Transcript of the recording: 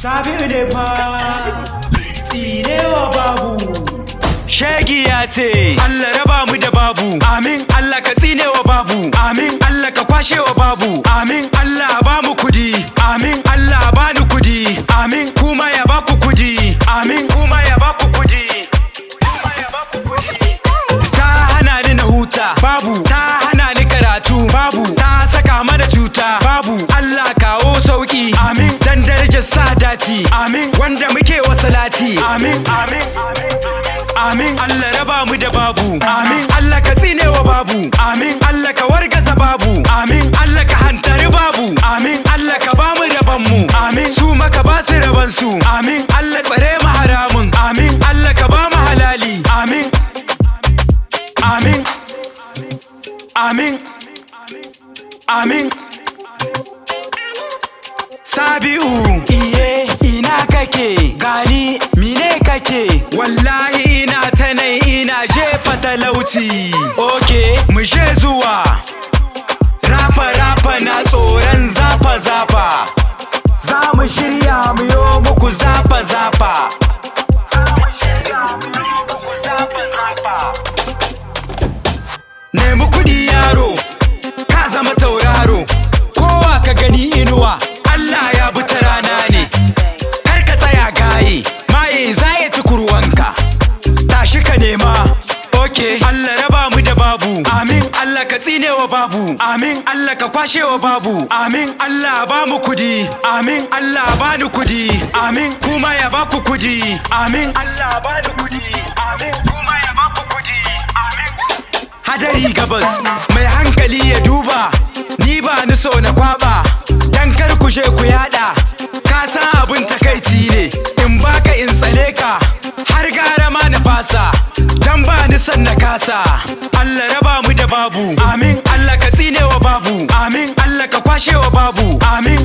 Sabi'u ne fa tsinewa babu. Shegiya ce Allah raba mu da babu. Amin. Allah ka tsinewa babu. Amin. Allah ka kwashewa babu. Amin. Allah ba mu kudi. Amin. Allah ba ni kudi. Amin. Kuma ya ba ku kudi. Amin. Kuma ya ba ku kudi. Ta hana ni na huta babu. Ta hana ni karatu babu. Ta saka mana cuta babu. Allah kawo sauki. Amin. Dan darajar sadati. Amin. Wanda muke wa salati. Amin. Amin. Amin. Allah raba mu da babu. Amin. Allah ka tsinewa babu. Amin. Allah ka wargaza babu. Amin. Allah ka hantari babu. Amin. Allah ka ba mu raban mu. Amin. Su maka ba su raban su. Amin. Allah tsare mu haramun. Amin. Allah ka ba mu halali. Amin. Amin. Amin. Amin. Sabi'u iye ina kake gani mine kake wallahi ina ta nai ina jefa talauci. Okay mu je zuwa rafa na tsoron zafa za mu shirya mu yo muku zafa nemi kudi yaro ka zama tauraro kowa ka gani inuwa Allah ya bi ta rana ne kar ka tsaya gaye maye za ya ci kurwanka tashi ka nema. Okay Allah raba mu da babu. Amin. Allah ka tsinewa babu. Amin. Allah ka kwashewa babu. Amin. Allah ba mu kudi. Amin. Allah ba ni kudi. Amin. Kuma ya ba ku kudi. Amin. Allah ba ni kudi. Amin. Kuma ya ba ku kudi. Amin. Hadari gabas mai hankali ya duba ni ba ni so na kwaba dan kar ku je ku yada ka san abin takaici ne in baka in tsale ka har gara ma na fasa dan ba ni san na kasa. Allah raba mu da babu. Amin. Allah ka tsinewa babu. Amin. Allah ka kwashewa babu. Amin.